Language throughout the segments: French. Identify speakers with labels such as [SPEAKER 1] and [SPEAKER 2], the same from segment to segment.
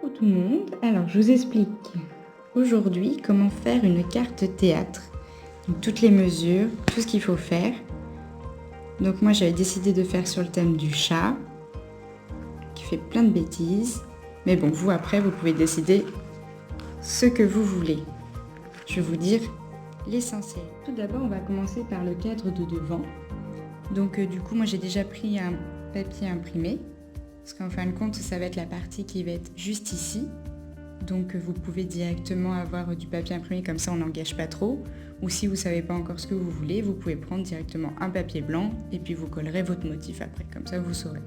[SPEAKER 1] Coucou tout le monde, alors je vous explique aujourd'hui comment faire une carte théâtre. Donc, toutes les mesures, tout ce qu'il faut faire. Donc moi j'avais décidé de faire sur le thème du chat, qui fait plein de bêtises. Mais bon, vous après vous pouvez décider ce que vous voulez. Je vais vous dire l'essentiel. Tout d'abord on va commencer par le cadre de devant. Donc du coup moi j'ai déjà pris un papier imprimé. Parce qu'en fin de compte, ça va être la partie qui va être juste ici. Donc vous pouvez directement avoir du papier imprimé, comme ça on n'engage pas trop. Ou si vous ne savez pas encore ce que vous voulez, vous pouvez prendre directement un papier blanc et puis vous collerez votre motif après, comme ça vous saurez.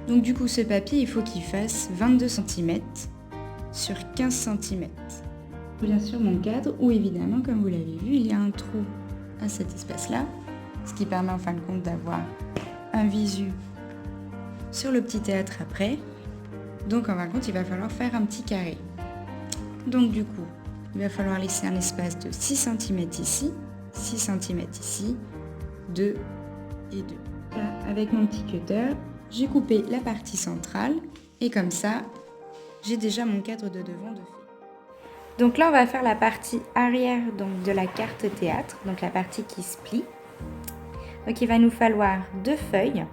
[SPEAKER 1] Donc du coup ce papier, il faut qu'il fasse 22 cm sur 15 cm. Bien sûr mon cadre, où évidemment, comme vous l'avez vu, il y a un trou à cet espace-là, ce qui permet en fin de compte d'avoir un visu sur le petit théâtre après. Donc en fin de compte, il va falloir faire un petit carré. Donc du coup, il va falloir laisser un espace de 6 cm ici, 6 cm ici, 2 et 2. Là, avec mon petit cutter, j'ai coupé la partie centrale et comme ça, j'ai déjà mon cadre de devant de fait. Donc là, on va faire la partie arrière donc, de la carte théâtre, donc la partie qui se plie. Donc il va nous falloir 2 feuilles.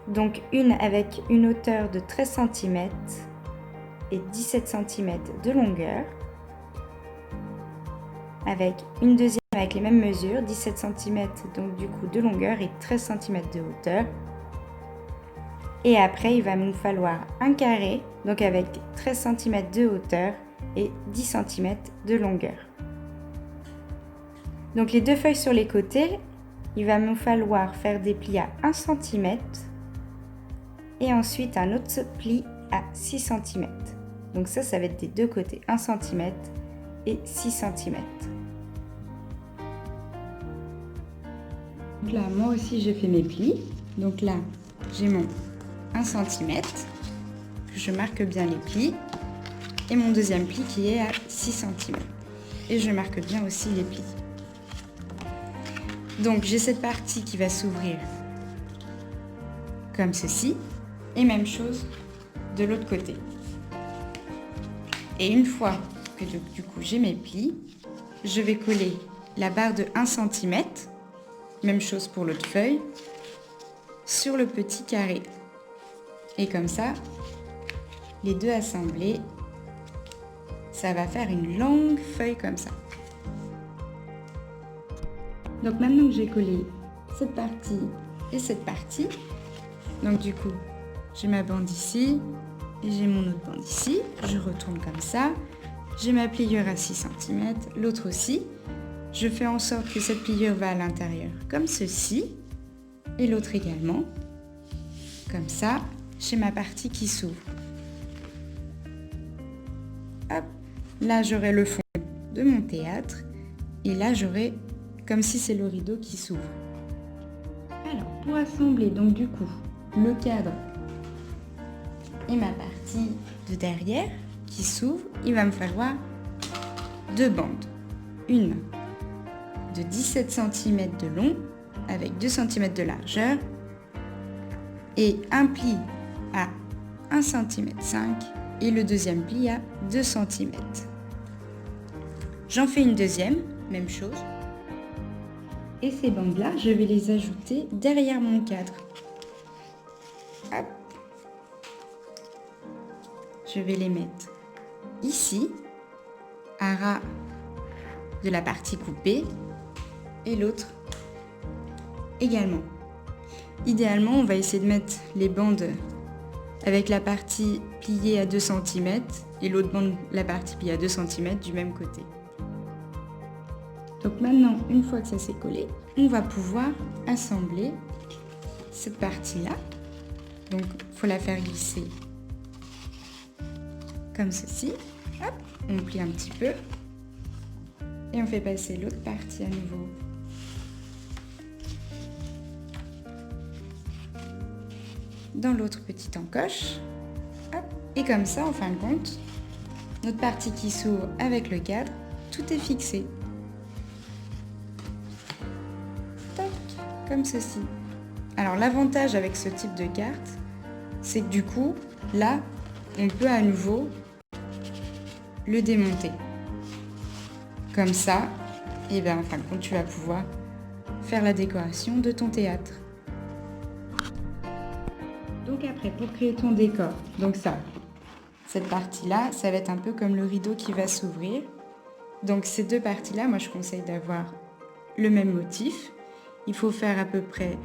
[SPEAKER 1] Donc une avec une hauteur de 13 cm et 17 cm de longueur, avec une deuxième avec les mêmes mesures, 17 cm donc du coup de longueur et 13 cm de hauteur. Et après il va nous falloir un carré, donc avec 13 cm de hauteur et 10 cm de longueur. Donc les 2 feuilles sur les côtés, il va nous falloir faire des plis à 1 cm. Et ensuite un autre pli à 6 cm. Donc ça va être des deux côtés, 1 cm et 6 cm. Donc là, moi aussi, j'ai fait mes plis. Donc là, j'ai mon 1 cm. Je marque bien les plis. Et mon deuxième pli qui est à 6 cm. Et je marque bien aussi les plis. Donc j'ai cette partie qui va s'ouvrir comme ceci. Et même chose de l'autre côté. Et une fois que du coup j'ai mes plis, je vais coller la barre de 1 cm, même chose pour l'autre feuille, sur le petit carré. Et comme ça, les deux assemblés, ça va faire une longue feuille comme ça. Donc maintenant que j'ai collé cette partie et cette partie, donc du coup, j'ai ma bande ici et j'ai mon autre bande ici. Je retourne comme ça. J'ai ma pliure à 6 cm, l'autre aussi. Je fais en sorte que cette pliure va à l'intérieur comme ceci. Et l'autre également. Comme ça, j'ai ma partie qui s'ouvre. Hop, là j'aurai le fond de mon théâtre. Et là j'aurai comme si c'est le rideau qui s'ouvre. Alors, pour assembler donc du coup le cadre et ma partie de derrière qui s'ouvre, il va me falloir 2 bandes. Une de 17 cm de long avec 2 cm de largeur et un pli à 1 cm 5 et le deuxième pli à 2 cm. J'en fais une deuxième, même chose. Et ces bandes-là, je vais les ajouter derrière mon cadre. Hop. Je vais les mettre ici, à ras de la partie coupée, et l'autre également. Idéalement, on va essayer de mettre les bandes avec la partie pliée à 2 cm et l'autre bande, la partie pliée à 2 cm du même côté. Donc maintenant, une fois que ça s'est collé, on va pouvoir assembler cette partie-là. Donc, il faut la faire glisser comme ceci. Hop, on plie un petit peu et on fait passer l'autre partie à nouveau dans l'autre petite encoche. Hop, et comme ça, en fin de compte, notre partie qui s'ouvre avec le cadre, tout est fixé. Tac, comme ceci. Alors l'avantage avec ce type de carte, c'est que du coup, là, on peut à nouveau le démonter. Comme ça, et bien en fin de compte, tu vas pouvoir faire la décoration de ton théâtre. Donc après, pour créer ton décor, donc ça, cette partie-là, ça va être un peu comme le rideau qui va s'ouvrir. Donc ces deux parties-là, moi je conseille d'avoir le même motif. Il faut faire à peu près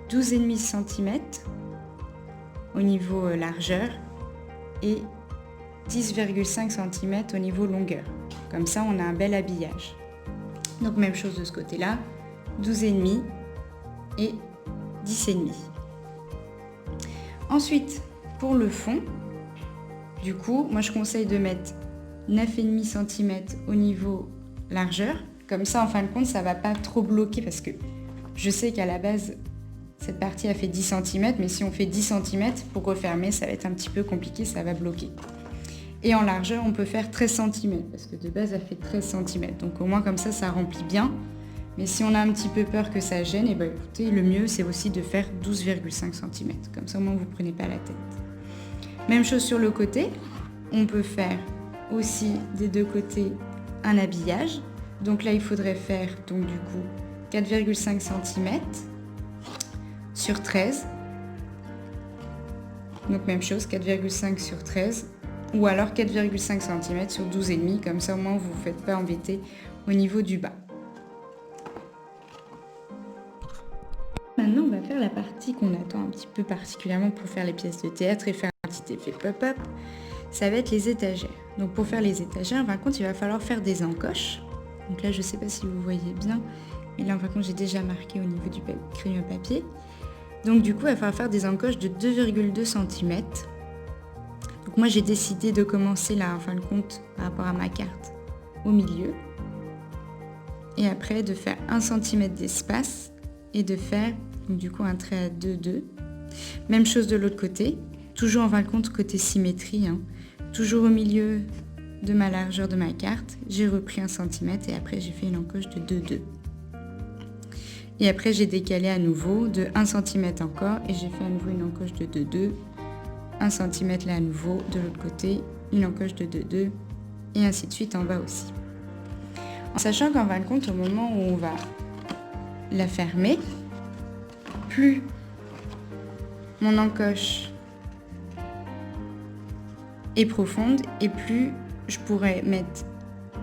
[SPEAKER 1] 12,5 cm au niveau largeur et 10,5 cm au niveau longueur. Comme ça, on a un bel habillage. Donc même chose de ce côté-là, 12,5 et 10,5. Ensuite, pour le fond, du coup, moi je conseille de mettre 9,5 cm au niveau largeur. Comme ça, en fin de compte, ça ne va pas trop bloquer parce que je sais qu'à la base, cette partie a fait 10 cm, mais si on fait 10 cm, pour refermer, ça va être un petit peu compliqué, ça va bloquer. Et en largeur, on peut faire 13 cm, parce que de base, elle fait 13 cm. Donc au moins, comme ça remplit bien. Mais si on a un petit peu peur que ça gêne, et ben, écoutez, le mieux, c'est aussi de faire 12,5 cm. Comme ça, au moins, vous ne prenez pas la tête. Même chose sur le côté. On peut faire aussi des deux côtés un habillage. Donc là, il faudrait faire, donc du coup, 4,5 cm sur 13. Donc même chose, 4,5 sur 13. Ou alors 4,5 cm sur 12,5. Comme ça, au moins, vous ne vous faites pas embêter au niveau du bas. Maintenant, on va faire la partie qu'on attend un petit peu particulièrement pour faire les pièces de théâtre et faire un petit effet pop-up. Ça va être les étagères. Donc pour faire les étagères, par contre, il va falloir faire des encoches. Donc là, je ne sais pas si vous voyez bien, mais là, par contre, j'ai déjà marqué au niveau du crayon papier. Donc du coup, il va falloir faire des encoches de 2,2 cm. Donc moi, j'ai décidé de commencer là, en fin de compte, par rapport à ma carte, au milieu. Et après, de faire 1 cm d'espace et de faire, donc, du coup, un trait à 2,2. Même chose de l'autre côté, toujours en fin de compte, côté symétrie, hein. Toujours au milieu de ma largeur de ma carte, j'ai repris 1 cm et après j'ai fait une encoche de 2,2. Et après j'ai décalé à nouveau de 1 cm encore et j'ai fait à nouveau une encoche de 2,2. 1 cm là à nouveau, de l'autre côté, une encoche de 2,2 et ainsi de suite en bas aussi. En sachant qu'en fin de compte, au moment où on va la fermer, plus mon encoche est profonde et plus je pourrais mettre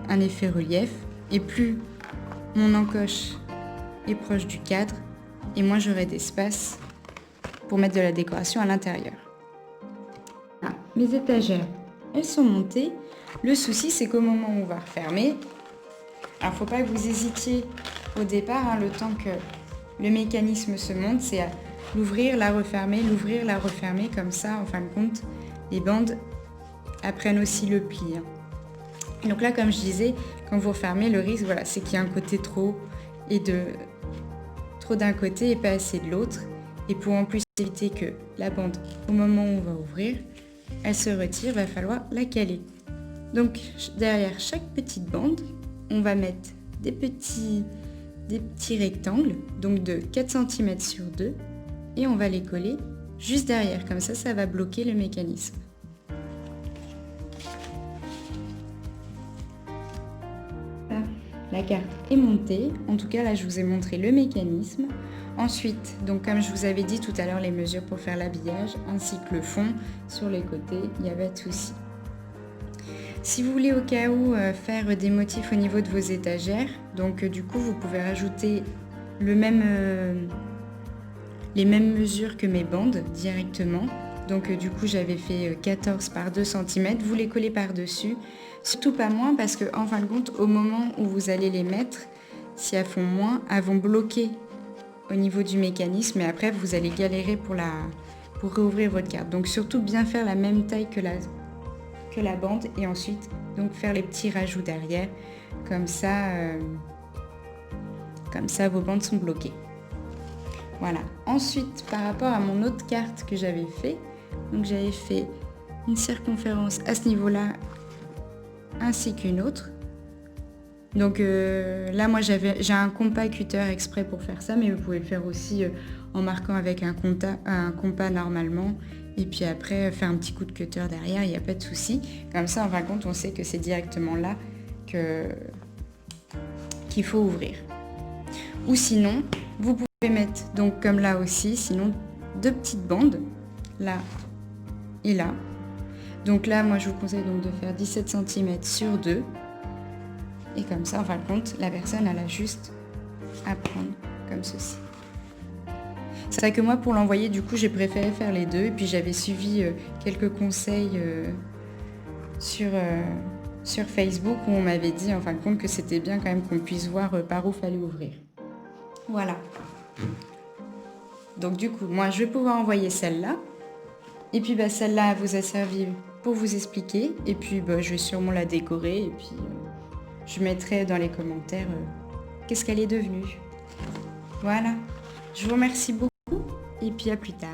[SPEAKER 1] un effet relief et plus mon encoche est proche du cadre et moins j'aurai d'espace pour mettre de la décoration à l'intérieur. Ah, mes étagères, elles sont montées. Le souci, c'est qu'au moment où on va refermer, alors faut pas que vous hésitiez au départ, hein, le temps que le mécanisme se monte, c'est à l'ouvrir, la refermer, comme ça, en fin de compte, les bandes apprennent aussi le pli. Hein. Donc là, comme je disais, quand vous refermez, le risque, voilà, c'est qu'il y a un côté trop d'un côté et pas assez de l'autre. Et pour en plus éviter que la bande, au moment où on va ouvrir, elle se retire, va falloir la caler. Donc derrière chaque petite bande, on va mettre des petits rectangles, donc de 4 cm sur 2, et on va les coller juste derrière. Comme ça va bloquer le mécanisme. La carte est montée. En tout cas, là, je vous ai montré le mécanisme. Ensuite, donc comme je vous avais dit tout à l'heure, les mesures pour faire l'habillage, ainsi que le fond sur les côtés, il n'y a pas de souci. Si vous voulez au cas où faire des motifs au niveau de vos étagères, donc du coup, vous pouvez rajouter les mêmes mesures que mes bandes directement. Donc du coup, j'avais fait 14 par 2 cm. Vous les collez par-dessus. Surtout pas moins parce que en fin de compte, au moment où vous allez les mettre, si elles font moins, elles vont bloquer au niveau du mécanisme et après vous allez galérer pour réouvrir votre carte. Donc surtout bien faire la même taille que la bande et ensuite donc faire les petits rajouts derrière. Comme ça vos bandes sont bloquées. Voilà. Ensuite, par rapport à mon autre carte que j'avais fait, donc j'avais fait une circonférence à ce niveau-là ainsi qu'une autre. Donc là, moi, j'ai un compas cutter exprès pour faire ça, mais vous pouvez le faire aussi en marquant avec un compas normalement Et puis après, faire un petit coup de cutter derrière, il n'y a pas de souci. Comme ça, en fin de compte, on sait que c'est directement là qu'il faut ouvrir. Ou sinon, vous pouvez mettre, donc comme là aussi, sinon 2 petites bandes, là et là. Donc là, moi, je vous conseille donc de faire 17 cm sur 2. Et comme ça, en fin de compte, la personne, elle a juste à prendre comme ceci. C'est vrai que moi, pour l'envoyer, du coup, j'ai préféré faire les deux. Et puis, j'avais suivi quelques conseils sur Facebook où on m'avait dit, en fin de compte, que c'était bien quand même qu'on puisse voir par où fallait ouvrir. Voilà. Donc, du coup, moi, je vais pouvoir envoyer celle-là. Et puis, celle-là vous a servi pour vous expliquer. Et puis, je vais sûrement la décorer. Et puis, je mettrai dans les commentaires qu'est-ce qu'elle est devenue. Voilà. Je vous remercie beaucoup. Et puis, à plus tard.